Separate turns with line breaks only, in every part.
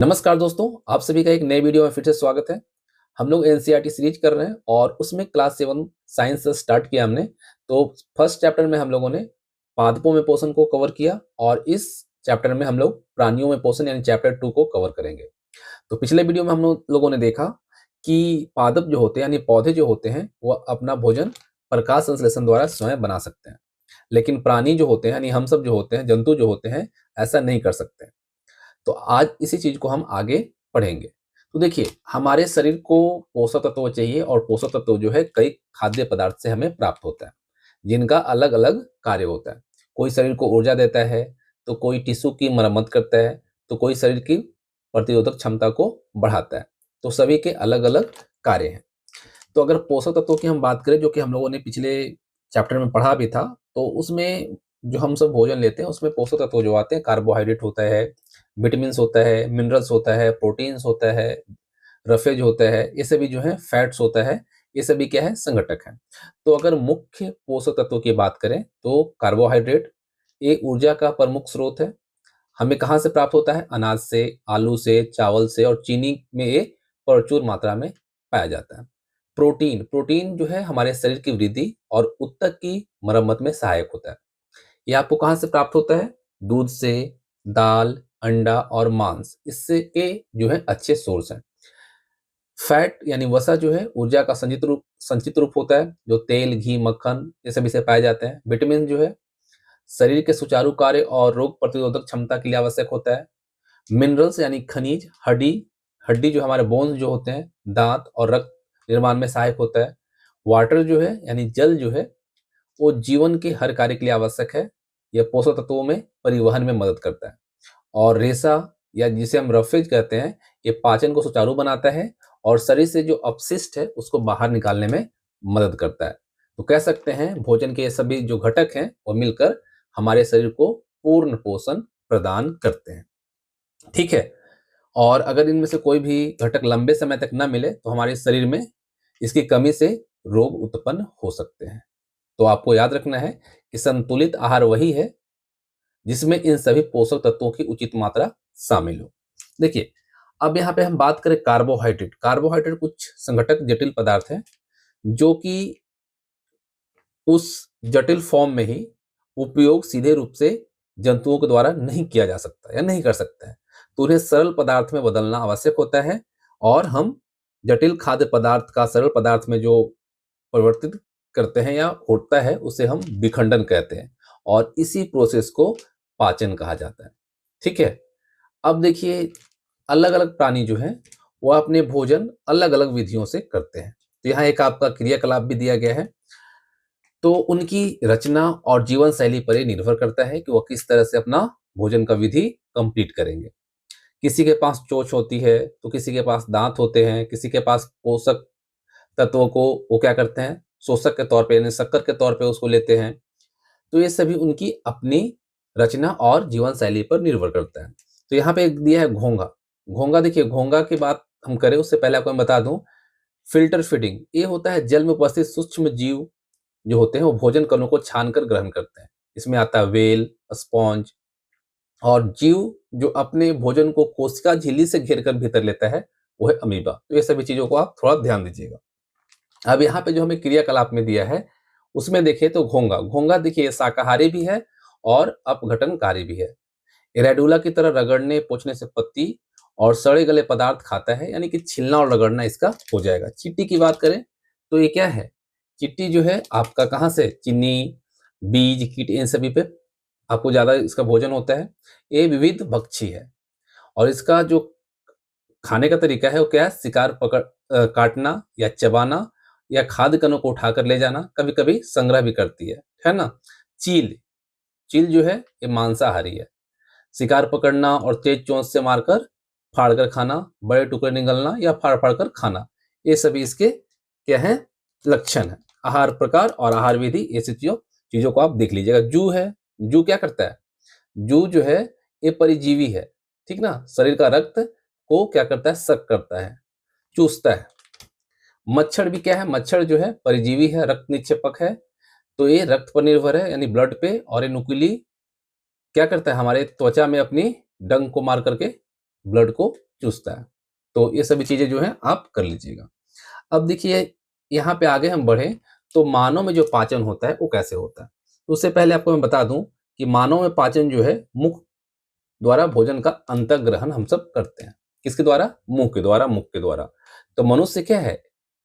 नमस्कार दोस्तों, आप सभी का एक नए वीडियो में फिर से स्वागत है। हम लोग एनसीईआरटी सीरीज कर रहे हैं और उसमें क्लास 7 साइंस से स्टार्ट किया हमने। तो फर्स्ट चैप्टर में हम लोगों ने पादपों में पोषण को कवर किया और इस चैप्टर में हम लोग प्राणियों में पोषण यानी चैप्टर 2 को कवर करेंगे। तो पिछले वीडियो में हम लोगों ने देखा कि पादप जो होते हैं यानी पौधे जो होते हैं वह अपना भोजन प्रकाश संश्लेषण द्वारा स्वयं बना सकते हैं, लेकिन प्राणी जो होते हैं यानी हम सब जो होते हैं, जंतु जो होते हैं, ऐसा नहीं कर सकते। तो आज इसी चीज को हम आगे पढ़ेंगे। तो देखिए, हमारे शरीर को पोषक तत्व चाहिए और पोषक तत्व जो है कई खाद्य पदार्थ से हमें प्राप्त होता है, जिनका अलग अलग कार्य होता है। कोई शरीर को ऊर्जा देता है, तो कोई टिश्यू की मरम्मत करता है, तो कोई शरीर की प्रतिरोधक क्षमता को बढ़ाता है। तो सभी के अलग अलग कार्य हैं। तो अगर पोषक तत्वों की हम बात करें, जो कि हम लोगों ने पिछले चैप्टर में पढ़ा भी था, तो उसमें जो हम सब भोजन लेते हैं उसमें पोषक तत्व जो आते हैं, कार्बोहाइड्रेट होता है, विटामिन्स होता है, मिनरल्स होता है, प्रोटीन्स होता है, रफेज होता है, ये सभी जो है फैट्स होता है, ये सभी क्या है, संघटक है। तो अगर मुख्य पोषक तत्वों की बात करें तो कार्बोहाइड्रेट ये ऊर्जा का प्रमुख स्रोत है। हमें कहाँ से प्राप्त होता है? अनाज से, आलू से, चावल से और चीनी में ये प्रचुर मात्रा में पाया जाता है। प्रोटीन प्रोटीन जो है हमारे शरीर की वृद्धि और ऊतक की मरम्मत में सहायक होता है। ये आपको कहाँ से प्राप्त होता है? दूध से, दाल, अंडा और मांस, इससे के जो है अच्छे सोर्स हैं। फैट यानी वसा जो है ऊर्जा का संचित रूप होता है, जो तेल, घी, मक्खन ये सभी से पाए जाते हैं। विटामिन जो है शरीर के सुचारू कार्य और रोग प्रतिरोधक क्षमता के लिए आवश्यक होता है। मिनरल्स यानी खनिज, हड्डी हड्डी जो हमारे बोन्स जो होते हैं, दांत और रक्त निर्माण में सहायक होता है। वाटर जो है यानी जल जो है वो जीवन के हर कार्य के लिए आवश्यक है। यह पोषक तत्वों में परिवहन में मदद करता है। और रेशा या जिसे हम रफेज कहते हैं, ये पाचन को सुचारू बनाता है और शरीर से जो अपशिष्ट है उसको बाहर निकालने में मदद करता है। तो कह सकते हैं भोजन के ये सभी जो घटक हैं वो मिलकर हमारे शरीर को पूर्ण पोषण प्रदान करते हैं। ठीक है। और अगर इनमें से कोई भी घटक लंबे समय तक न मिले तो हमारे शरीर में इसकी कमी से रोग उत्पन्न हो सकते हैं। तो आपको याद रखना है कि संतुलित आहार वही है जिसमें इन सभी पोषक तत्वों की उचित मात्रा शामिल हो। देखिए, अब यहाँ पे हम बात करें कार्बोहाइड्रेट। कार्बोहाइड्रेट कुछ संघटक जटिल पदार्थ हैं जो कि उस जटिल फॉर्म में ही उपयोग सीधे रूप से जंतुओं के द्वारा नहीं किया जा सकता या नहीं कर सकता है। तो उन्हें सरल पदार्थ में बदलना आवश्यक होता है और हम जटिल खाद्य पदार्थ का सरल पदार्थ में जो परिवर्तित करते हैं या होता है उसे हम विखंडन कहते हैं और इसी प्रोसेस को पाचन कहा जाता है। ठीक है। अब देखिए, अलग अलग प्राणी जो हैं वो अपने भोजन अलग अलग विधियों से करते हैं। तो यहाँ एक आपका क्रियाकलाप भी दिया गया है। तो उनकी रचना और जीवन शैली पर ये निर्भर करता है कि वो किस तरह से अपना भोजन का विधि कंप्लीट करेंगे। किसी के पास चोंच होती है, तो किसी के पास दांत होते हैं, किसी के पास पोषक तत्वों को वो क्या करते हैं, शोषक के तौर पे यानी शक्कर के तौर पे उसको लेते हैं। तो ये सभी उनकी अपनी रचना और जीवन शैली पर निर्भर करता है। तो यहाँ पे एक दिया है घोंघा। घोंघा, देखिए घोंघा की बात हम करें उससे पहले आपको मैं बता दूं, फिल्टर फीडिंग ये होता है जल में उपस्थित सूक्ष्म जीव जो होते हैं वो भोजन कणों को छानकर ग्रहण करते हैं। इसमें आता है व्हेल, स्पॉन्ज और जीव जो अपने भोजन को कोशिका झिल्ली से घेर कर भीतर लेता है वो है अमीबा। तो ये सभी चीजों को आप थोड़ा ध्यान दीजिएगा। अब यहाँ पे जो हमें क्रियाकलाप में दिया है उसमें देखिए तो घोंघा घोंघा देखिए शाकाहारी भी है और अपघटनकारी भी है। इरेडुला की तरह रगड़ने पोंछने से पत्ती और सड़े गले पदार्थ खाता है, यानी कि छिलना और रगड़ना इसका हो जाएगा। चींटी की बात करें तो ये क्या है, चींटी जो है आपका कहाँ से, चीनी, बीज, कीट इन सभी पे आपको ज्यादा इसका भोजन होता है। ये विविध भक्षी है और इसका जो खाने का तरीका है वो क्या है, शिकार काटना या चबाना या खाद्य कणों को उठाकर ले जाना, कभी कभी संग्रह भी करती है ना। चील चील जो है ये मांसाहारी है। शिकार पकड़ना और तेज चोंच से मारकर फाड़ कर खाना, बड़े टुकड़े निगलना या फाड़ फाड़ कर खाना, ये सभी इसके क्या है, लक्षण है। आहार प्रकार और आहार विधि ऐसी चीजों को आप देख लीजिएगा। जू है, जू क्या करता है, जू जो है ये परिजीवी है। ठीक ना, शरीर का रक्त को क्या करता है, सक करता है, चूसता है। मच्छर भी क्या है, मच्छर जो है परिजीवी है, रक्त निक्षेपक है। तो ये रक्त पर निर्भर है यानी ब्लड पे, और ये नुकीली क्या करता है, हमारे त्वचा में अपनी डंक को मार करके ब्लड को चूसता है। तो ये सभी चीजें जो है आप कर लीजिएगा। अब देखिए यहाँ पे आगे हम बढ़े तो मानव में जो पाचन होता है वो कैसे होता है। तो उससे पहले आपको मैं बता दूं कि मानव में पाचन जो है मुख द्वारा भोजन का अंतर्ग्रहण हम सब करते हैं। किसके द्वारा? मुंह के द्वारा, मुख के द्वारा। तो मनुष्य क्या है?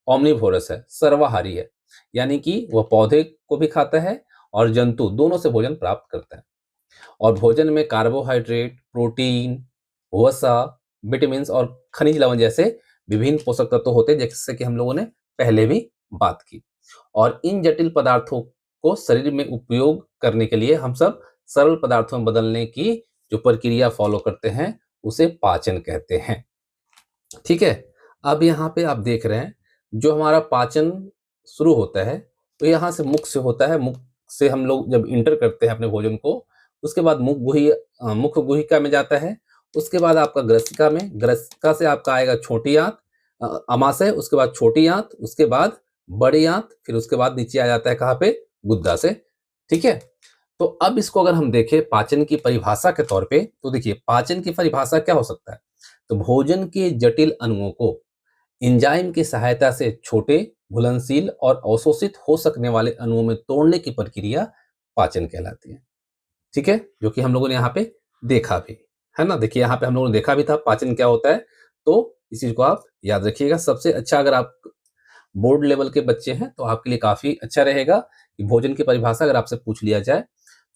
ओमनिवोरस है, सर्वाहारी है, यानी कि वह पौधे को भी खाता है और जंतु दोनों से भोजन प्राप्त करता है। और भोजन में कार्बोहाइड्रेट, प्रोटीन, वसा, विटामिन और खनिज लवण जैसे विभिन्न पोषक तत्व होते हैं, जैसे कि हम लोगों ने पहले भी बात की। और इन जटिल पदार्थों को शरीर में उपयोग करने के लिए हम सब सरल पदार्थों में बदलने की जो प्रक्रिया फॉलो करते हैं उसे पाचन कहते हैं। ठीक है। अब यहाँ पे आप देख रहे हैं जो हमारा पाचन शुरू होता है तो यहाँ से मुख से होता है। मुख से हम लोग जब इंटर करते हैं अपने भोजन को, उसके बाद मुख गुहिका में जाता है। उसके बाद आपका ग्रसिका में, ग्रसिका से आपका आएगा छोटी आंत, अमाशय, उसके बाद छोटी आंत, उसके बाद बड़ी आंत, फिर उसके बाद नीचे आ जाता है कहाँ पे? गुद्दा से। ठीक है। तो अब इसको अगर हम देखें पाचन की परिभाषा के तौर पे, तो देखिए पाचन की परिभाषा क्या हो सकता है? तो भोजन के जटिल अणुओं को एंजाइम की सहायता से छोटे, घुलनशील और अवशोषित हो सकने वाले अणुओं में तोड़ने की प्रक्रिया पाचन कहलाती है। ठीक है, जो कि हम लोगों ने यहाँ पे देखा भी है ना। देखिए यहाँ पे हम लोगों ने देखा भी था पाचन क्या होता है, तो इस चीज को आप याद रखिएगा। सबसे अच्छा अगर आप बोर्ड लेवल के बच्चे हैं तो आपके लिए काफी अच्छा रहेगा कि भोजन की परिभाषा अगर आपसे पूछ लिया जाए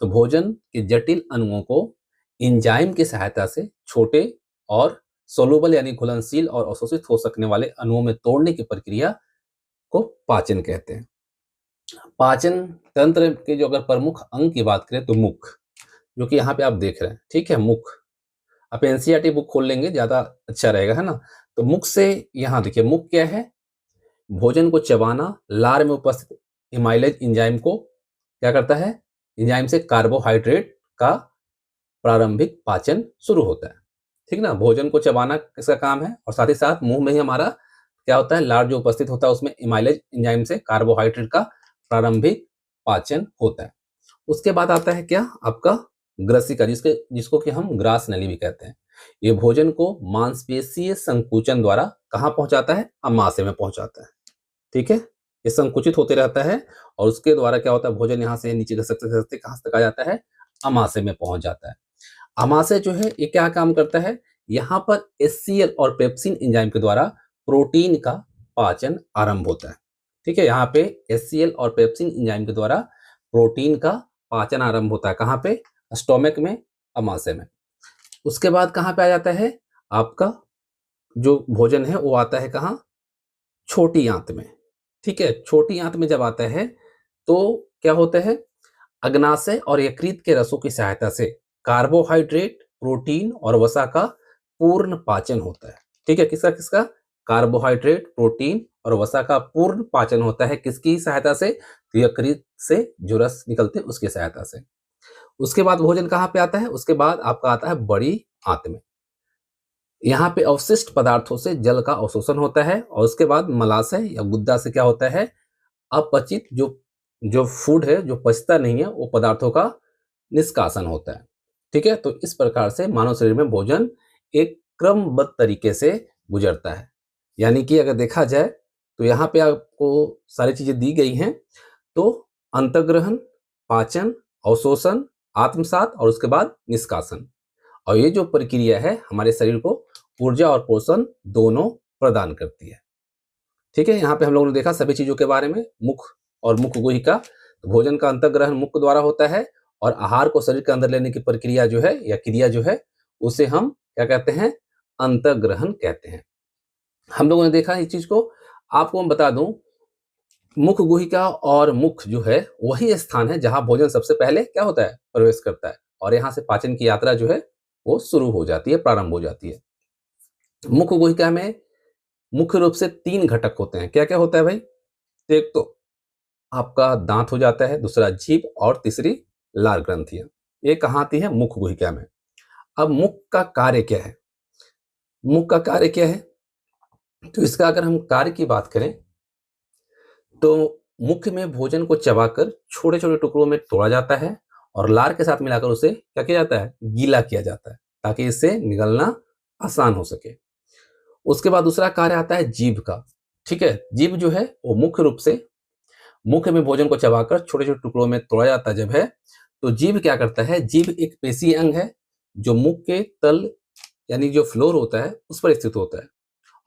तो भोजन के जटिल अणुओं को एंजाइम की सहायता से छोटे और सोलुबल यानी घुलनशील और अवशोषित हो सकने वाले अणुओं में तोड़ने की प्रक्रिया को पाचन कहते हैं। पाचन तंत्र के जो अगर प्रमुख अंग की बात करें तो मुख, जो कि यहाँ पे आप देख रहे हैं। ठीक है, मुख। आप एनसीईआरटी बुक खोल लेंगे ज्यादा अच्छा रहेगा, है ना। तो मुख से यहाँ देखिए मुख क्या है? भोजन को चबाना, लार में उपस्थित एमाइलेज एंजाइम को क्या करता है? एंजाइम से कार्बोहाइड्रेट का प्रारंभिक पाचन शुरू होता है। ठीक ना, भोजन को चबाना किसका काम है? और साथ ही साथ मुंह में ही हमारा क्या होता है? लार जो उपस्थित होता है उसमें एमाइलेज एंजाइम से कार्बोहाइड्रेट का प्रारंभिक पाचन होता है। उसके बाद आता है क्या? आपका ग्रसिका, जिसको कि हम ग्रास नली भी कहते हैं। ये भोजन को मांसपेशीय संकुचन द्वारा कहाँ पहुंचाता है? अमाशय में पहुंचाता है। ठीक है, ये संकुचित होते रहता है और उसके द्वारा क्या होता है? भोजन यहाँ से नीचे घसकते घसकते कहाँ तक आ जाता है? अमाशय में पहुंच जाता है। अमाशय जो है ये क्या काम करता है? यहाँ पर एचसीएल और पेप्सिन एंजाइम के द्वारा प्रोटीन का पाचन आरंभ होता है। ठीक है, यहाँ पे एचसीएल और पेप्सिन एंजाइम के द्वारा प्रोटीन का पाचन आरंभ होता है। कहाँ पे? स्टोमक में, अमाशय में। उसके बाद कहाँ पे आ जाता है? आपका जो भोजन है वो आता है कहाँ? छोटी आंत में। ठीक है, छोटी आंत में जब आता है तो क्या होता है? अग्नाशय और यकृत के रसों की सहायता से कार्बोहाइड्रेट, प्रोटीन और वसा का पूर्ण पाचन होता है। ठीक है, किसका किसका? कार्बोहाइड्रेट, प्रोटीन और वसा का पूर्ण पाचन होता है। किसकी सहायता से? तो यकृत से जो रस निकलते हैं उसकी सहायता से। उसके बाद भोजन कहाँ पे आता है? उसके बाद आपका आता है बड़ी आंत में। यहाँ पे अवशिष्ट पदार्थों से जल का अवशोषण होता है और उसके बाद मलाशय या गुद्दा से क्या होता है? अपचित जो जो फूड है जो पचता नहीं है वो पदार्थों का निष्कासन होता है। ठीक है, तो इस प्रकार से मानव शरीर में भोजन एक क्रमबद्ध तरीके से गुजरता है। यानी कि अगर देखा जाए तो यहाँ पे आपको सारी चीजें दी गई हैं। तो अंतर्ग्रहण, पाचन, अवशोषण, आत्मसात और उसके बाद निष्कासन। और ये जो प्रक्रिया है हमारे शरीर को ऊर्जा और पोषण दोनों प्रदान करती है। ठीक है, यहाँ पे हम लोगों ने देखा सभी चीजों के बारे में। मुख और मुख गुहिका, तो भोजन का अंतर्ग्रहण मुख द्वारा होता है और आहार को शरीर के अंदर लेने की प्रक्रिया जो है या क्रिया जो है उसे हम क्या कहते हैं? अंतर्ग्रहण कहते हैं। हम लोगों ने देखा इस चीज को। आपको मैं बता दूं, मुख गुहिका और मुख जो है वही स्थान है जहां भोजन सबसे पहले क्या होता है? प्रवेश करता है और यहाँ से पाचन की यात्रा जो है वो शुरू हो जाती है, प्रारंभ हो जाती है। मुख गुहिका में मुख्य रूप से 3 घटक होते हैं। क्या क्या होता है भाई? तो एक तो आपका दांत हो जाता है, दूसरा जीभ और तीसरी लार ग्रंथियां। ये कहाँ आती है? मुख गुहिका में। अब मुख का कार्य क्या है? मुख का कार्य क्या है? तो इसका अगर हम कार्य की बात करें तो मुख में भोजन को चबाकर छोटे छोटे टुकड़ों में तोड़ा जाता है और लार के साथ मिलाकर उसे क्या किया जाता है? गीला किया जाता है ताकि इससे निगलना आसान हो सके। उसके बाद दूसरा कार्य आता है जीभ का। ठीक है, जीभ जो है वो मुख्य रूप से मुख में भोजन को चबाकर छोटे छोटे टुकड़ों में तोड़ा जाता जब है, तो जीभ क्या करता है, जीभ एक पेशीय अंग है जो मुख के तल यानी जो फ्लोर होता है उस पर स्थित होता है,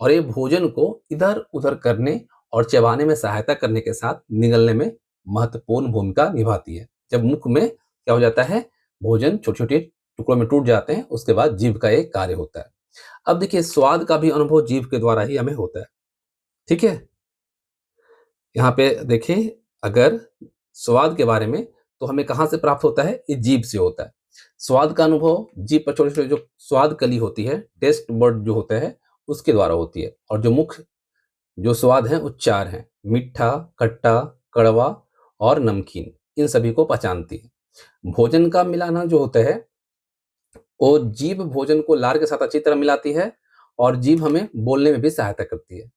और ये भोजन को इधर उधर करने और चबाने में सहायता करने के साथ निगलने में महत्वपूर्ण भूमिका निभाती है। जब मुख में क्या हो जाता है, भोजन छोटे छोटे टुकड़ों में टूट जाते हैं, उसके बाद जीभ का एक कार्य होता है। अब देखिए, स्वाद का भी अनुभव जीभ के द्वारा ही हमें होता है। ठीक है, यहाँ पे देखें, अगर स्वाद के बारे में, तो हमें कहाँ से प्राप्त होता है, ये जीभ से होता है। स्वाद का अनुभव जीभ पर छोटे छोटे जो स्वाद कली होती है, टेस्ट बर्ड जो होता है, उसके द्वारा होती है। और जो मुख्य जो स्वाद हैं वो 4 हैं: मीठा, खट्टा, कड़वा और नमकीन। इन सभी को पहचानती है। भोजन का मिलाना जो होता है, वो जीभ भोजन को लार के साथ अच्छी तरह मिलाती है, और जीभ हमें बोलने में भी सहायता करती है।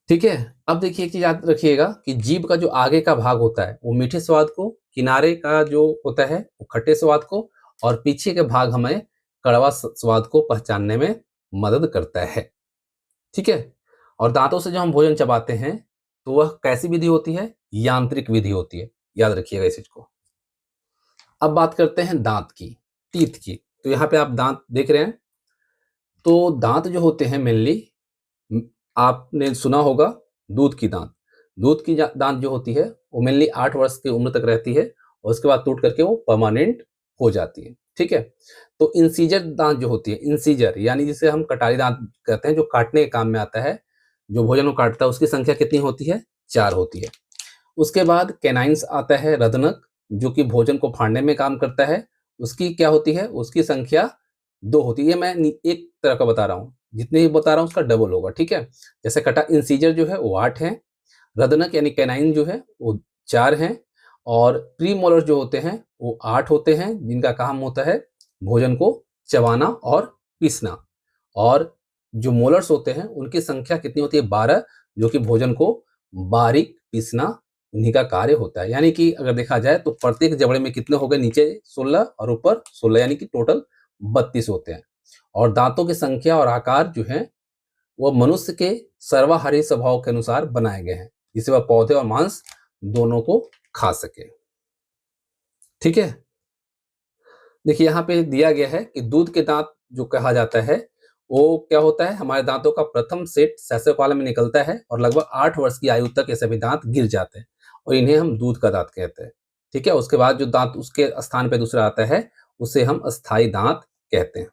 ठीक है, अब देखिए एक चीज याद रखिएगा कि जीभ का जो आगे का भाग होता है वो मीठे स्वाद को, किनारे का जो होता है वो खट्टे स्वाद को, और पीछे के भाग हमें कड़वा स्वाद को पहचानने में मदद करता है। ठीक है, और दांतों से जो हम भोजन चबाते हैं, तो वह कैसी विधि होती है, यांत्रिक विधि होती है। याद रखिएगा इस चीज को। अब बात करते हैं दांत की, टीथ की। तो यहाँ पे आप दांत देख रहे हैं। तो दांत जो होते हैं मेनली, आपने सुना होगा दूध की दांत। दूध की दांत जो होती है वो मेनली 8 वर्ष की उम्र तक रहती है, और उसके बाद टूट करके वो परमानेंट हो जाती है। ठीक है, तो इंसीजर दांत जो होती है, इंसीजर यानी जिसे हम कटारी दांत कहते हैं, जो काटने के काम में आता है, जो भोजन को काटता है, उसकी संख्या कितनी होती है, 4 होती है। उसके बाद कैनाइंस आता है, रदनक, जो कि भोजन को फाड़ने में काम करता है। उसकी क्या होती है, उसकी संख्या 2 होती है। मैं एक तरह का बता रहा हूँ, जितने ही बता रहा हूँ उसका डबल होगा। ठीक है, जैसे कटा इंसीजर जो है वो 8 है, रदनक यानी कैनाइन जो है वो 4 हैं, और प्री मोलर जो होते हैं वो 8 होते हैं, जिनका काम होता है भोजन को चबाना और पीसना। और जो मोलर्स होते हैं उनकी संख्या कितनी होती है, 12, जो कि भोजन को बारीक पीसना उन्हीं का कार्य होता है। यानी कि अगर देखा जाए तो प्रत्येक जबड़े में कितने हो गए, नीचे 16 और ऊपर 16, यानी कि टोटल 32 होते हैं। और दांतों की संख्या और आकार जो है वो मनुष्य के सर्वाहारी स्वभाव के अनुसार बनाए गए हैं, जिससे वह पौधे और मांस दोनों को खा सके। ठीक है, देखिए यहाँ पे दिया गया है कि दूध के दांत जो कहा जाता है वो क्या होता है, हमारे दांतों का प्रथम सेट शैशवकाल में निकलता है, और लगभग 8 वर्ष की आयु तक ये सभी दांत गिर जाते हैं, और इन्हें हम दूध का दांत कहते हैं। ठीक है, उसके बाद जो दांत उसके स्थान पे दूसरा आता है, उसे हम अस्थाई दांत कहते हैं।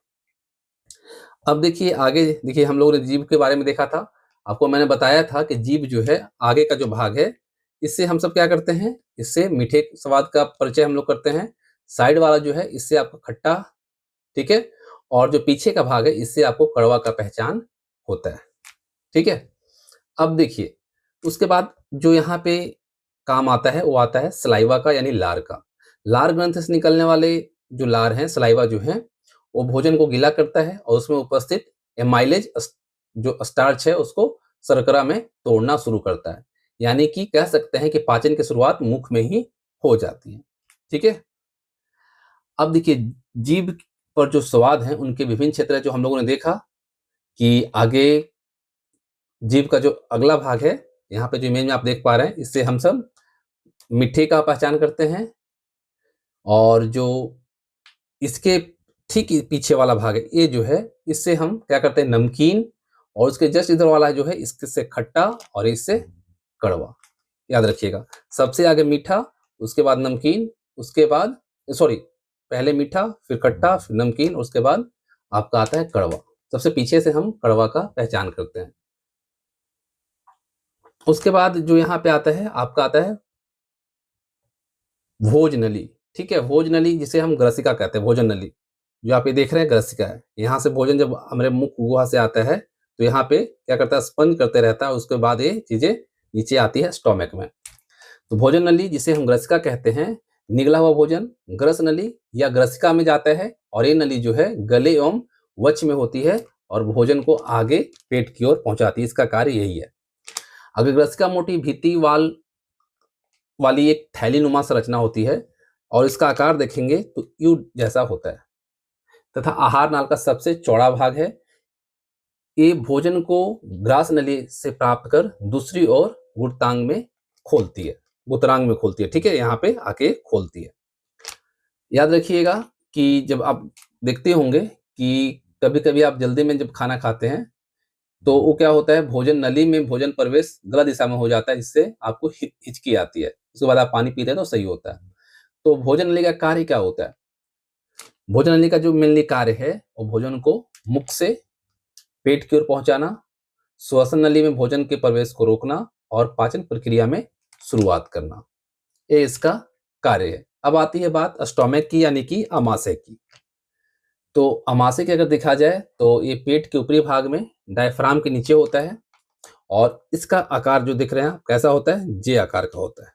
अब देखिए आगे, देखिए हम लोगों ने जीभ के बारे में देखा था। आपको मैंने बताया था कि जीभ जो है, आगे का जो भाग है, इससे हम सब क्या करते हैं, इससे मीठे स्वाद का परिचय हम लोग करते हैं। साइड वाला जो है, इससे आपको खट्टा, ठीक है, और जो पीछे का भाग है, इससे आपको कड़वा का पहचान होता है। ठीक है, अब देखिए उसके बाद जो यहाँ पे काम आता है वो आता है सलाइवा का, यानी लार का। लार ग्रंथ से निकलने वाले जो लार हैं, सलाइवा जो है, वो भोजन को गीला करता है, और उसमें उपस्थित एमाइलेज जो स्टार्च है उसको शर्करा में तोड़ना शुरू करता है। यानी कि कह सकते हैं कि पाचन की शुरुआत मुख में ही हो जाती है। ठीक है, अब देखिए जीभ पर जो स्वाद हैं उनके विभिन्न क्षेत्र है, जो हम लोगों ने देखा कि आगे जीभ का जो अगला भाग है, यहाँ पे जो इमेज में आप देख पा रहे हैं, इससे हम सब मीठे का पहचान करते हैं। और जो इसके ठीक पीछे वाला भाग है, ये जो है, इससे हम क्या करते हैं, नमकीन। और उसके जस्ट इधर वाला जो है, इससे खट्टा, और इससे कड़वा। याद रखिएगा, सबसे आगे मीठा, उसके बाद नमकीन, उसके बाद सॉरी, पहले मीठा, फिर खट्टा, फिर नमकीन, उसके बाद आपका आता है कड़वा। सबसे पीछे से हम कड़वा का पहचान करते हैं। उसके बाद जो यहाँ पे आता है, आपका आता है भोजनली। ठीक है, भोजनली जिसे हम ग्रसिका कहते हैं, भोजन नली जो आप ये देख रहे हैं, ग्रसिका है। यहाँ से भोजन जब हमारे मुख गुहा से आता है, तो यहाँ पे क्या करता है, स्पंज करते रहता है, उसके बाद ये चीजें नीचे आती है स्टोमक में। तो भोजन नली जिसे हम ग्रसिका कहते हैं, निगला हुआ भोजन ग्रस नली या ग्रसिका में जाता है, और ये नली जो है गले एवं वक्ष में होती है, और भोजन को आगे पेट की ओर पहुंचाती है। इसका कार्य यही है। अगर ग्रसिका मोटी भित्ति वाली एक थैली नुमा संरचना होती है, और इसका आकार देखेंगे तो यू जैसा होता है। तथा आहार नाल का सबसे चौड़ा भाग है। ये भोजन को ग्रास नली से प्राप्त कर दूसरी ओर गुप्तांग में खोलती है, गुप्तांग में खोलती है। ठीक है, यहाँ पे आके खोलती है। याद रखिएगा कि जब आप देखते होंगे कि कभी-कभी आप जल्दी में जब खाना खाते हैं, तो वो क्या होता है, भोजन नली में भोजन प्रवेश गलत दिशा में हो जाता है, जिससे आपको हिचकी आती है। उसके बाद आप पानी पीते हैं तो सही होता है। तो भोजन नली का कार्य क्या होता है? भोजन नली का जो मेनली कार्य है, वो भोजन को मुख से पेट की ओर पहुंचाना, श्वसन नली में भोजन के प्रवेश को रोकना और पाचन प्रक्रिया में शुरुआत करना, ये इसका कार्य है। अब आती है बात स्टोमक की, यानी कि आमाशय की। तो आमाशय की अगर देखा जाए तो ये पेट के ऊपरी भाग में डायफ्राम के नीचे होता है और इसका आकार जो दिख रहे हैं कैसा होता है, जे आकार का होता है।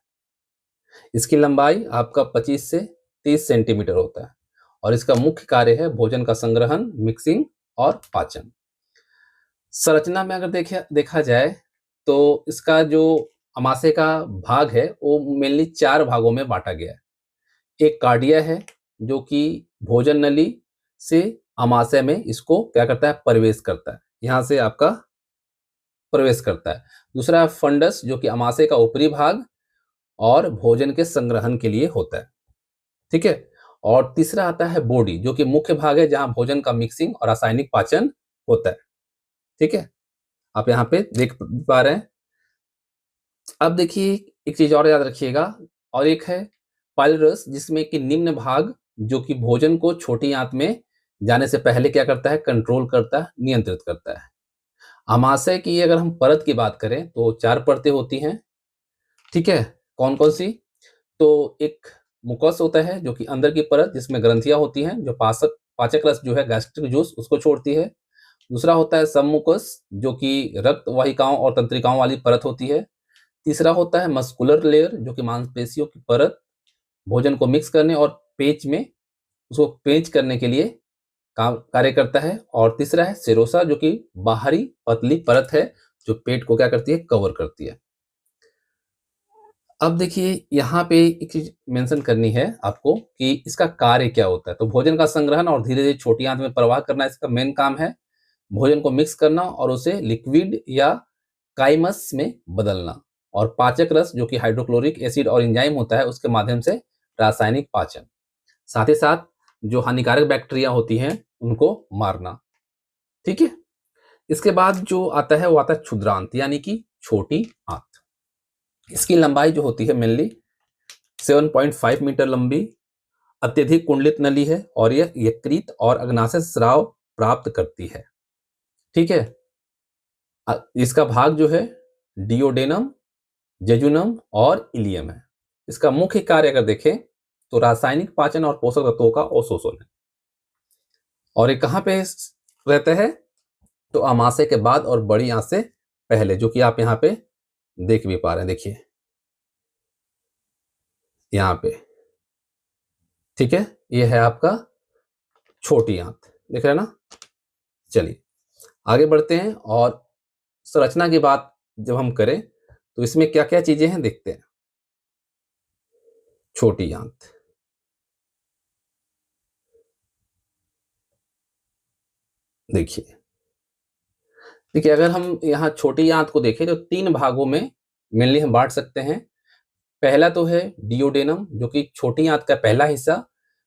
इसकी लंबाई आपका 25 से 30 सेंटीमीटर होता है और इसका मुख्य कार्य है भोजन का संग्रहण, मिक्सिंग और पाचन। संरचना में अगर देखा जाए तो इसका जो आमाशय का भाग है वो मेनली 4 भागों में बांटा गया है। एक कार्डिया है जो कि भोजन नली से आमाशय में इसको क्या करता है, प्रवेश करता है, यहाँ से आपका प्रवेश करता है। दूसरा है फंडस जो कि आमाशय का ऊपरी भाग और भोजन के संग्रहण के लिए होता है। ठीक है, और तीसरा आता है बॉडी जो कि मुख्य भाग है जहां भोजन का मिक्सिंग और रासायनिक पाचन होता है। ठीक है, आप यहाँ पे देख पा रहे हैं। अब देखिए एक चीज और याद रखिएगा, और एक है पाइलरस जिसमें कि निम्न भाग जो कि भोजन को छोटी आंत में जाने से पहले क्या करता है, कंट्रोल करता है, नियंत्रित करता है। आमाशय की अगर हम परत की बात करें तो 4 परतें होती हैं। ठीक है, कौन कौन सी? तो एक मुकस होता है जो कि अंदर की परत जिसमें ग्रंथियां होती हैं जो पाचक रस जो है, गैस्ट्रिक जूस उसको छोड़ती है। दूसरा होता है सबमुकस जो कि रक्त वाहिकाओं और तंत्रिकाओं वाली परत होती है। तीसरा होता है मस्कुलर लेयर जो कि मांसपेशियों की परत भोजन को मिक्स करने और पेच में उसको पेंच करने के लिए काम कार्य करता है। और तीसरा है सेरोसा जो कि बाहरी पतली परत है जो पेट को क्या करती है, कवर करती है। अब देखिए यहाँ पे एक चीज मेंशन करनी है आपको कि इसका कार्य क्या होता है। तो भोजन का संग्रहण और धीरे धीरे छोटी आंत में प्रवाह करना इसका मेन काम है। भोजन को मिक्स करना और उसे लिक्विड या काइमस में बदलना, और पाचक रस जो कि हाइड्रोक्लोरिक एसिड और एंजाइम होता है उसके माध्यम से रासायनिक पाचन, साथ ही साथ जो हानिकारक बैक्टीरिया होती हैं उनको मारना। ठीक है, इसके बाद जो आता है वो आता है क्षुद्रांत यानी कि छोटी आंत। इसकी लंबाई जो होती है मेनली 7.5 मीटर लंबी, अत्यधिक कुंडलित नली है और यह यकृत और अग्नाशय स्राव प्राप्त करती है। ठीक है, इसका भाग जो है डिओडेनम, जेजुनम और इलियम है। इसका मुख्य कार्य अगर देखें तो रासायनिक पाचन और पोषक तत्वों का अवशोषण है। और ये कहाँ पे रहता है? तो आमाशय के बाद और बड़ी आंत से पहले, जो कि आप यहाँ पे देख भी पा रहे हैं, देखिए यहाँ पे। ठीक है, ये है आपका छोटी आंत, देख रहे हैं ना। चलिए आगे बढ़ते हैं और संरचना की बात जब हम करें तो इसमें क्या क्या चीजें हैं देखते हैं। छोटी आंत, देखिए देखिए अगर हम यहाँ छोटी आंत को देखें तो 3 भागों में मेनली हम बांट सकते हैं। पहला तो है डिओडेनम जो कि छोटी आंत का पहला हिस्सा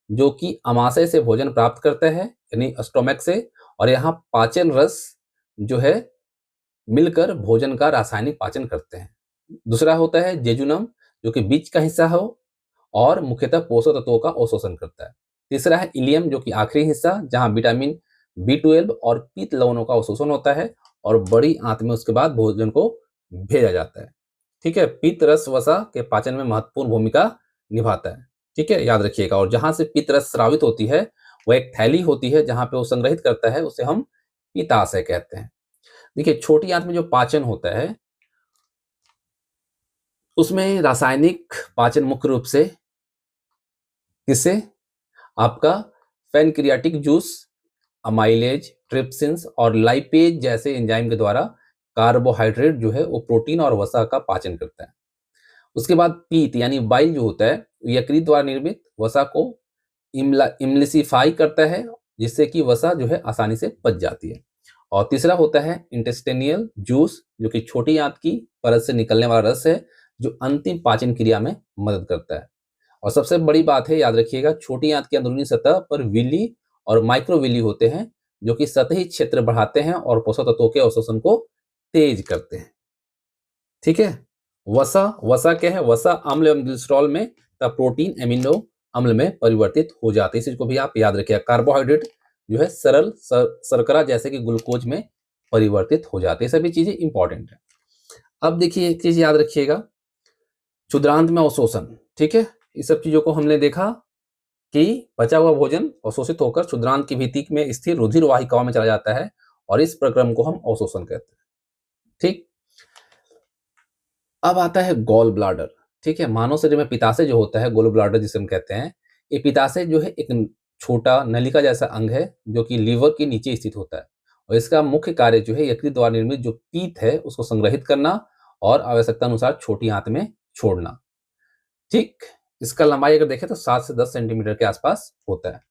जो कि आमाशय से भोजन प्राप्त करता है यानी स्टोमक से, और यहाँ पाचन रस जो है मिलकर भोजन का रासायनिक पाचन करते हैं। दूसरा होता है जेजुनम जो कि बीच का हिस्सा हो और मुख्यतः पोषक तत्वों का अवशोषण करता है। तीसरा है इलियम जो कि आखिरी हिस्सा जहां विटामिन B12 और पीत लवणों का अवशोषण होता है और बड़ी आंत में उसके बाद भोजन को भेजा जाता है। ठीक है, पित्त रस वसा के पाचन में महत्वपूर्ण भूमिका निभाता है। ठीक है, याद रखिएगा। और जहां से पित्त रस स्रावित होती है वह एक थैली होती है जहां पे वो संग्रहित करता है, उसे हम पित्ताशय कहते हैं। देखिए छोटी आंत में जो पाचन होता है उसमें रासायनिक पाचन मुख्य रूप से किससे, आपका पैनक्रियाटिक जूस, अमाइलेज, ट्रिप्सिन्स और लाइपेज जैसे एंजाइम के द्वारा कार्बोहाइड्रेट जो है वो प्रोटीन और वसा का पाचन करता है। उसके बाद पीत यानी बाइल जो होता है यकृत द्वारा निर्मित वसा को इम्लिसिफाई करता है जिससे कि वसा जो है आसानी से पच जाती है। और तीसरा होता है इंटेस्टिनियल जूस, जो कि छोटी आंत की परत से निकलने वाला रस है, जो अंतिम पाचन क्रिया में मदद करता है। और सबसे बड़ी बात है, याद रखिएगा, छोटी आंत की अंदरूनी सतह पर विली और माइक्रोविली होते हैं, जो कि सतही क्षेत्र बढ़ाते हैं और पोषक तत्वों के अवशोषण को तेज करते हैं। ठीक है। वसा वसा क्या है? वसा अम्ल एवं ग्लिसरॉल में तथा प्रोटीन एमिनो अम्ल में परिवर्तित हो जाते हैं। इस चीज को भी आप याद रखिएगा। कार्बोहाइड्रेट जो है सरल शर्करा जैसे कि ग्लूकोज में परिवर्तित हो जाते हैं। सभी चीजें इंपॉर्टेंट है। अब देखिए एक चीज याद रखिएगा, क्षुद्रांत में अवशोषण। ठीक है, इस सब चीजों को हमने देखा कि बचा हुआ भोजन अवशोषित होकर क्षुद्रांत की भित्ति में स्थिर रुधिर वाहिकाओं में चला जाता है और इस प्रक्रम को हम अवशोषण कहते हैं। ठीक, अब आता है गॉल ब्लाडर। ठीक है, मानव शरीर में पित्ताशय जो होता है, गॉल ब्लाडर जिसे हम कहते हैं, ये पित्ताशय जो है एक छोटा नलिका जैसा अंग है जो कि लीवर के नीचे स्थित होता है और इसका मुख्य कार्य जो है यकृत द्वारा निर्मित जो पीत है उसको संग्रहित करना और आवश्यकता अनुसार छोटी आंत में छोड़ना। ठीक, इसका लंबाई अगर देखें तो 7 से 10 सेंटीमीटर के आसपास होता है।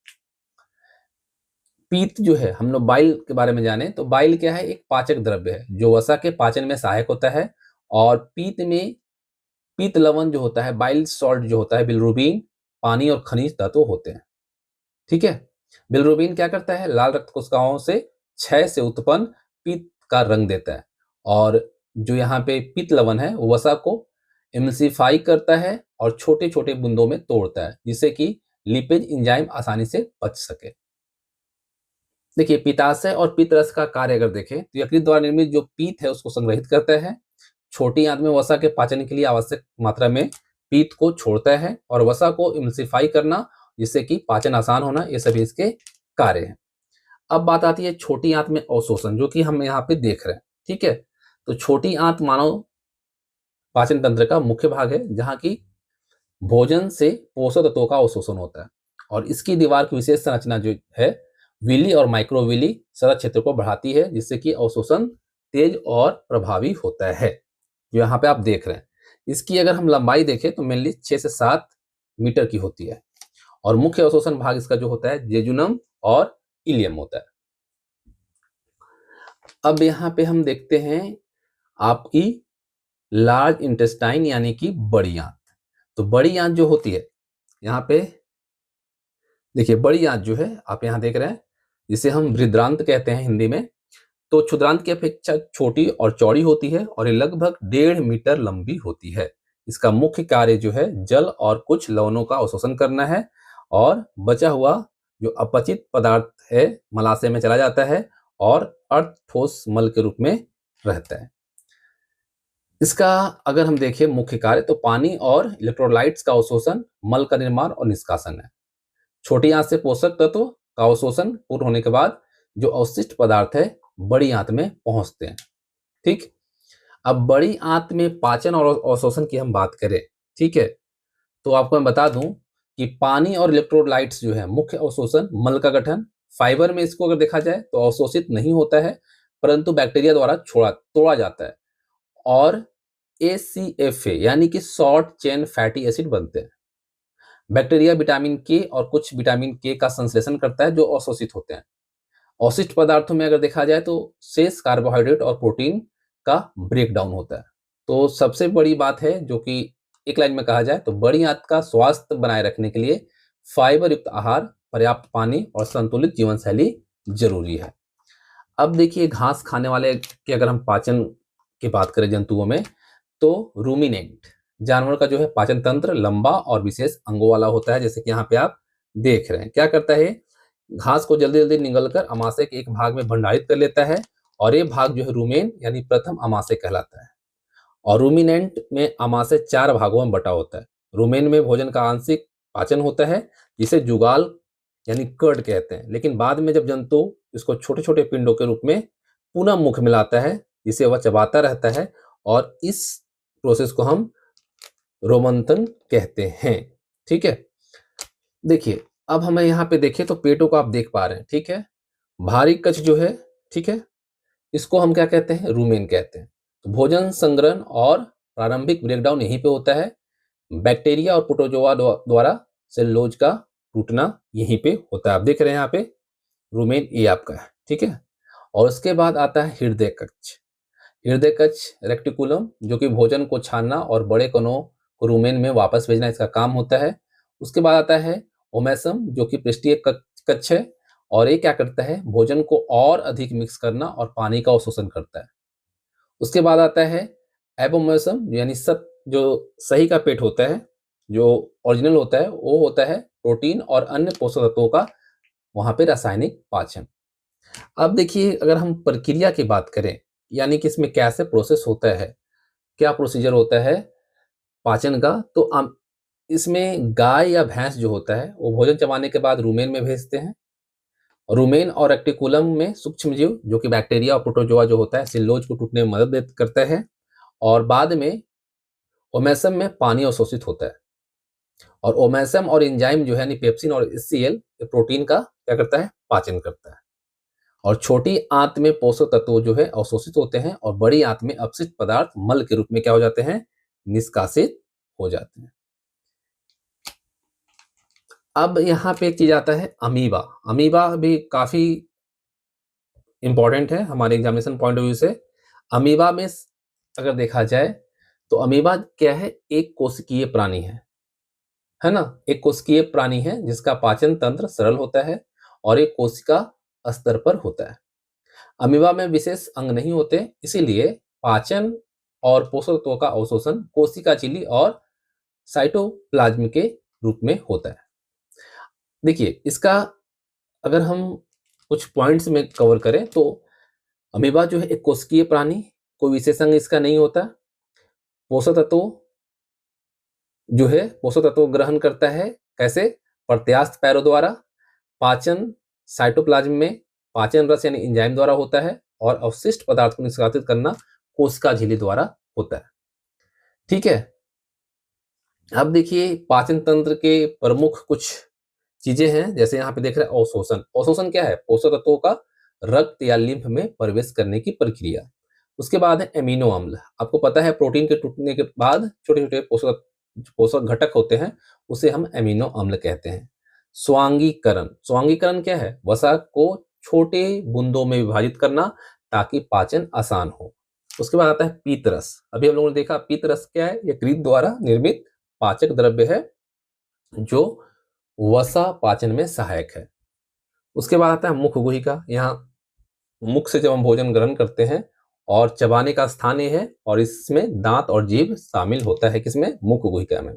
पीत जो है, हम लोग बाइल के बारे में जाने तो बाइल क्या है? एक पाचक द्रव्य है जो वसा के पाचन में सहायक होता है। और पीत में पीत लवण जो होता है, बाइल सॉल्ट जो होता है, बिलिरुबिन, पानी और खनिज तत्व होते हैं। ठीक है, बिलिरुबिन क्या करता है? लाल रक्त कोशिकाओं से क्षय से उत्पन्न पीत का रंग देता है। और जो यहाँ पे पीत लवण है वो वसा को एम्ल्सिफाई करता है और छोटे छोटे बूंदों में तोड़ता है जिससे कि लिपेज एंजाइम आसानी से पच सके। देखिए, पित्ताशय और पित्त रस का कार्य अगर देखें तो यकृत द्वारा निर्मित जो पीत है उसको संग्रहित करता है, छोटी आंत में वसा के पाचन के लिए आवश्यक मात्रा में पीत को छोड़ता है और वसा को इम्ल्सिफाई करना जिससे कि पाचन आसान होना, ये सभी इसके कार्य हैं। अब बात आती है छोटी आंत में अवशोषण, जो कि हम यहाँ पे देख रहे हैं। ठीक है, तो छोटी आंत मानव पाचन तंत्र का मुख्य भाग है जहाँ की भोजन से पोषक तत्वों का अवशोषण होता है और इसकी दीवार की विशेष संरचना जो है विली और माइक्रोविली सतह क्षेत्र को बढ़ाती है जिससे कि अवशोषण तेज और प्रभावी होता है, जो यहाँ पे आप देख रहे हैं। इसकी अगर हम लंबाई देखें तो मेनली 6 से 7 मीटर की होती है और मुख्य अवशोषण भाग इसका जो होता है जेजुनम और इलियम होता है। अब यहाँ पे हम देखते हैं आपकी लार्ज इंटेस्टाइन यानी कि बड़ी आंत। तो बड़ी आंत जो होती है, यहाँ पे देखिए बड़ी आंत जो है आप यहाँ देख रहे हैं, जिसे हम बृहदांत्र कहते हैं हिंदी में, तो क्षुद्रांत की अपेक्षा छोटी और चौड़ी होती है और ये लगभग 1.5 मीटर लंबी होती है। इसका मुख्य कार्य जो है जल और कुछ लवणों का अवशोषण करना है और बचा हुआ जो अपचित पदार्थ है मलाशय में चला जाता है और अर्ध ठोस मल के रूप में रहता है। इसका अगर हम देखें मुख्य कार्य तो पानी और इलेक्ट्रोलाइट्स का अवशोषण, मल का निर्माण और निष्कासन है। छोटी आंत से पोषक तत्व का अवशोषण पूर्ण होने के बाद जो अवशिष्ट पदार्थ है बड़ी आंत में पहुंचते हैं। ठीक, अब बड़ी आंत में पाचन और अवशोषण की हम बात करें, ठीक है, तो आपको मैं बता दूं कि पानी और इलेक्ट्रोलाइट्स जो है मुख्य अवशोषण, मल का गठन, फाइबर में इसको अगर देखा जाए तो अवशोषित नहीं होता है परंतु बैक्टीरिया द्वारा तोड़ा जाता है और ACFA यानी कि शॉर्ट चेन फैटी एसिड बनते हैं। बैक्टीरिया विटामिन के और कुछ विटामिन के का संश्लेषण करता है जो अवशोषित होते हैं। अवशिष्ट पदार्थों में अगर देखा जाए तो शेष कार्बोहाइड्रेट और प्रोटीन का ब्रेकडाउन होता है। तो सबसे बड़ी बात है जो कि एक लाइन में कहा जाए तो बड़ी आंत का स्वास्थ्य बनाए रखने के लिए फाइबर युक्त आहार, पर्याप्त पानी और संतुलित जीवन शैली जरूरी है। अब देखिए घास खाने वाले की अगर हम पाचन की बात करें जंतुओं में, तो रूमिनेंट जानवर का जो है पाचन तंत्र लंबा और विशेष अंगों वाला होता है, जैसे कि यहाँ पे आप देख रहे हैं। क्या करता है, घास को जल्दी जल्दी निगलकर अमाशय के एक भाग में भंडारित कर लेता है और ये भाग जो है रूमेन यानी प्रथम अमाशय कहलाता है। और रूमिनेंट में अमाशय 4 भागों में बटा होता है। रूमेन में भोजन का आंशिक पाचन होता है जिसे जुगाल यानी कर्ड कहते हैं, लेकिन बाद में जब जंतु इसको छोटे छोटे पिंडों के रूप में पुनः मुख में लाता है जिसे वह चबाता रहता है और इस प्रोसेस को हम रोमंथन कहते हैं। ठीक है, देखिए अब हमें यहाँ पे देखें तो पेटों को आप देख पा रहे हैं। ठीक है, भारी कच जो है, ठीक है, इसको हम क्या कहते हैं, रूमेन कहते हैं। तो भोजन संग्रहण और प्रारंभिक ब्रेकडाउन यहीं पे होता है। बैक्टीरिया और प्रोटोजोआ द्वारा सेलुलोज का टूटना यहीं पे होता है। आप देख रहे हैं यहाँ पे रुमेन ये आपका है, ठीक है। और उसके बाद आता है हृदय कक्ष। हृदय कक्ष रेक्टिकुलम, जो कि भोजन को छानना और बड़े कणों को रुमेन में वापस भेजना इसका काम होता है। उसके बाद आता है ओमेसम, जो कि पृष्ठीय कक्ष है, और ये क्या करता है, भोजन को और अधिक मिक्स करना और पानी का अवशोषण करता है। उसके बाद आता है एपोमेसम, यानी जो सही का पेट होता है, जो ओरिजिनल होता है, वो होता है प्रोटीन और अन्य पोषक तत्वों का वहां पे रासायनिक पाचन। अब देखिए, अगर हम प्रक्रिया की बात करें, यानी कि इसमें कैसे प्रोसेस होता है, क्या प्रोसीजर होता है पाचन का, तो इसमें गाय या भैंस जो होता है वो भोजन चबाने के बाद रूमेन में भेजते हैं। रूमेन और रेक्टिकुलम में सूक्ष्म जीव, जो कि बैक्टीरिया और प्रोटोजोआ जो होता है, सेल्यूलोज को टूटने में मदद करता है, और बाद में ओमेसम में पानी अवशोषित होता है। और ओमेसम और एंजाइम जो है, यानी पेप्सिन और एचसीएल, प्रोटीन का क्या करता है, पाचन करता है। और छोटी आंत में पोषक तत्व जो है अवशोषित होते हैं, और बड़ी आंत में अपशिष्ट पदार्थ मल के रूप में क्या हो जाते हैं, निष्कासित हो जाते हैं। अब यहाँ पे एक चीज आता है अमीबा। अमीबा भी काफी इंपॉर्टेंट है हमारे एग्जामिनेशन पॉइंट ऑफ व्यू से। अमीबा में अगर देखा जाए तो अमीबा क्या है, एक कोशिकीय प्राणी है ना, एक कोशिकीय प्राणी है जिसका पाचन तंत्र सरल होता है और एक कोशिका स्तर पर होता है। अमीबा में विशेष अंग नहीं होते, इसीलिए पाचन और पोषक तत्वों का अवशोषण कोशिका झिल्ली और साइटोप्लाज्म के रूप में होता है। देखिए, इसका अगर हम कुछ पॉइंट्स में कवर करें तो अमीबा जो है एक कोशिकीय प्राणी, कोई विशेष अंग इसका नहीं होता। पोषक तत्व जो है पोषक तत्व ग्रहण करता है, कैसे, प्रत्यास्थ पैरों द्वारा। पाचन साइटोप्लाज्म में पाचन रस यानी एंजाइम द्वारा होता है, और अवशिष्ट पदार्थ को निष्कासित करना कोशिका झिल्ली द्वारा होता है, ठीक है। अब देखिए, पाचन तंत्र के प्रमुख कुछ चीजें हैं, जैसे यहाँ पे देख रहे हैं अवशोषण। अवशोषण क्या है, पोषक तत्वों का रक्त या लिम्फ में प्रवेश करने की प्रक्रिया। उसके बाद है एमिनो अम्ल। आपको पता है प्रोटीन के टूटने के बाद छोटे छोटे पोषक घटक होते हैं, उसे हम एमिनो अम्ल कहते हैं। स्वांगीकरण। स्वांगीकरण क्या है, वसा को छोटे बूंदों में विभाजित करना ताकि पाचन आसान हो। उसके बाद आता है पीतरस। अभी हम लोगों ने देखा पीतरस क्या है, यह कृत द्वारा निर्मित पाचक द्रव्य है जो वसा पाचन में सहायक है। उसके बाद आता है मुख गुहिका। यहाँ मुख से जब हम भोजन ग्रहण करते हैं और चबाने का स्थान ये है, और इसमें दांत और जीभ शामिल होता है, किसमें, मुख गुहिका में।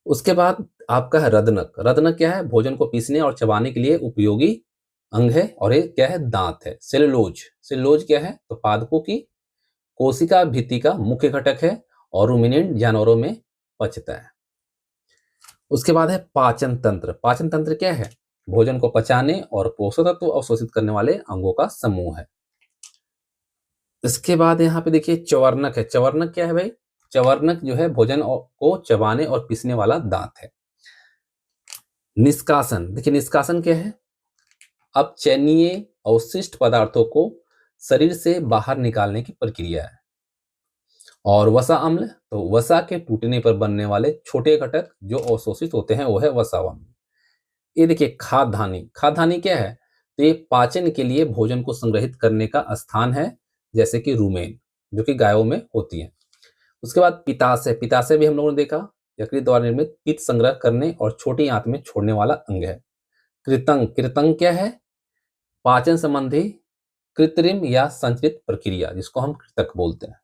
उसके बाद आपका है रदनक। रदनक क्या है, भोजन को पीसने और चबाने के लिए उपयोगी अंग है, और ये क्या है, दांत है। सेलुलोज। सेलुलोज क्या है, तो पादपों की कोशिका भित्ति का मुख्य घटक है और रुमिनेंट जानवरों में पचता है। उसके बाद है पाचन तंत्र। पाचन तंत्र क्या है, भोजन को पचाने और पोषक तत्व अवशोषित करने वाले अंगों का समूह है। इसके बाद यहाँ पे देखिए चवर्णक है। चवर्णक क्या है भाई, चवर्णक जो है भोजन को चबाने और पीसने वाला दांत है। निष्कासन। देखिए निष्कासन क्या है, अब चयनीय अवशिष्ट पदार्थों को शरीर से बाहर निकालने की प्रक्रिया है। और वसा अम्ल, तो वसा के टूटने पर बनने वाले छोटे घटक जो अवशोषित होते हैं वो है वसा अम्ल। ये देखिए खाद्यान्नी। खाद्यान्नी क्या है, तो ये पाचन के लिए भोजन को संग्रहित करने का स्थान है, जैसे कि रुमेन जो कि गायों में होती है। उसके बाद पित्ताशय। पित्ताशय भी हम लोगों ने देखा, यकृत द्वारा निर्मित पित्त संग्रह करने और छोटी आंत में छोड़ने वाला अंग है। कृतंग। कृतंग क्या है, पाचन संबंधी कृत्रिम या संचरित प्रक्रिया, जिसको हम कृतक बोलते हैं।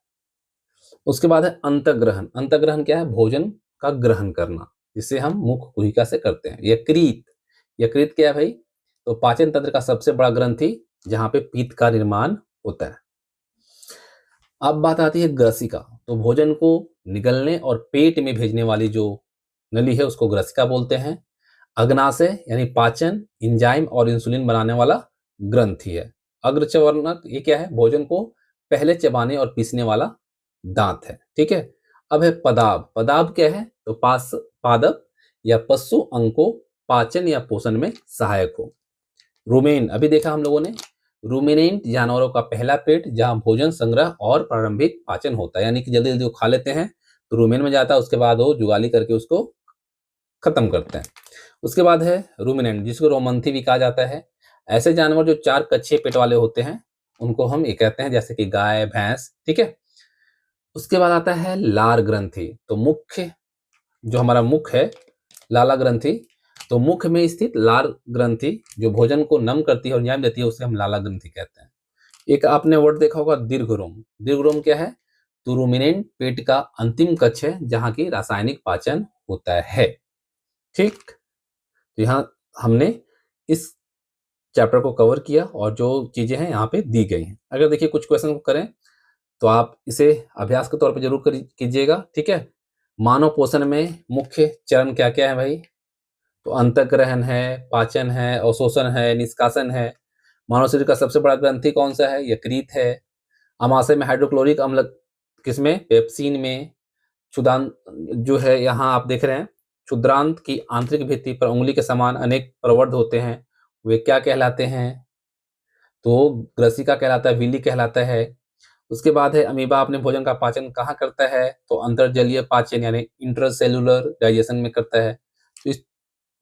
उसके बाद है अंतग्रहण। अंतग्रहण क्या है, भोजन का ग्रहण करना, जिसे हम मुख गुहिका से करते हैं। यकृत। यकृत क्या है भाई, तो पाचन तंत्र का सबसे बड़ा ग्रंथि जहां पे पित्त का निर्माण होता है। अब बात आती है ग्रसिका। तो भोजन को निगलने और पेट में भेजने वाली जो नली है उसको ग्रसिका बोलते हैं। अग्नाशय यानी पाचन, एंजाइम और इंसुलिन बनाने वाला ग्रंथि है। अग्रचवर्णक ये क्या है, भोजन को पहले चबाने और पीसने वाला दांत है, ठीक है। अब है पदाब। पदाब क्या है, तो पादप या पशु अंग को पाचन या पोषण में सहायक हो। रुमेन, अभी देखा हम लोगों ने, रूमिनेंट जानवरों का पहला पेट जहां भोजन संग्रह और प्रारंभिक पाचन होता है, यानी कि जल्दी जल्दी वो खा लेते हैं तो रूमेन में जाता है, उसके बाद वो जुगाली करके उसको खत्म करते हैं। उसके बाद है रूमिनेंट, जिसको रोमंथी भी कहा जाता है। ऐसे जानवर जो 4 कच्छे पेट वाले होते हैं, उनको हम ये कहते हैं, जैसे कि गाय, भैंस, ठीक है। उसके बाद आता है लार ग्रंथि। तो मुख्य जो हमारा मुख है, लाला ग्रंथि, तो मुख में स्थित लार ग्रंथि जो भोजन को नम करती है और न्याय देती है, उसे हम लाला ग्रंथि कहते हैं। एक आपने वर्ड देखा होगा दीर्घरोम। दीर्घरोम क्या है? तो रूमिनेंट पेट का अंतिम कक्ष है जहां की रासायनिक पाचन होता है। ठीक, तो यहाँ हमने इस चैप्टर को कवर किया और जो चीजें हैं यहाँ पे दी गई हैं। अगर देखिए कुछ क्वेश्चन करें तो आप इसे अभ्यास के तौर पे जरूर कीजिएगा, ठीक है। मानव पोषण में मुख्य चरण क्या क्या है भाई? तो अंतःग्रहण है, पाचन है, अवशोषण है, निष्कासन है। मानव शरीर का सबसे बड़ा ग्रंथि कौन सा है? यकृत है। अमाशय में हाइड्रोक्लोरिक अम्ल किसमें? पेप्सिन में। क्षुदांत जो है यहाँ आप देख रहे हैं, क्षुद्रांत की आंतरिक भित्ति पर उंगली के समान अनेक प्रवर्ध होते हैं, वे क्या कहलाते हैं? तो ग्रसिका कहलाता है, विली कहलाता है। उसके बाद है अमीबा अपने भोजन का पाचन कहाँ करता है? तो अंतर्जलीय पाचन यानी इंट्रासेल्युलर डाइजेशन में करता है। तो इस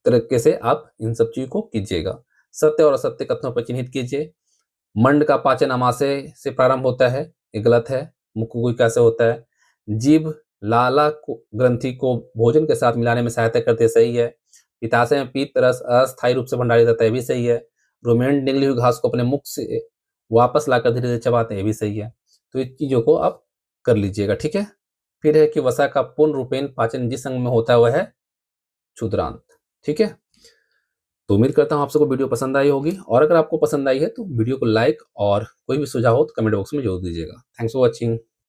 तरीके से आप इन सब चीजों को कीजिएगा। सत्य और असत्य कथनों पर चिन्हित कीजिए। मंड का पाचन अमाशय से प्रारंभ होता है, ये गलत है। मुख कैसे होता है? जीभ लाला ग्रंथि को भोजन के साथ मिलाने में सहायता करते, सही है। पित्ताशय में पित्त रस अस्थायी रूप से भंडारित रहता है, ये भी सही है। रुमिनेंट निगली हुई घास को अपने मुख से वापस लाकर धीरे धीरे चबाते हैं, ये भी सही है। तो इस चीजों को आप कर लीजिएगा, ठीक है। फिर है कि वसा का पूर्ण रूपेण पाचन जिस अंग में होता है वह है क्षुद्रांत, ठीक है। तो उम्मीद करता हूं आप सबको वीडियो पसंद आई होगी, और अगर आपको पसंद आई है तो वीडियो को लाइक और कोई भी सुझाव हो तो कमेंट बॉक्स में जरूर दीजिएगा। Thanks for watching.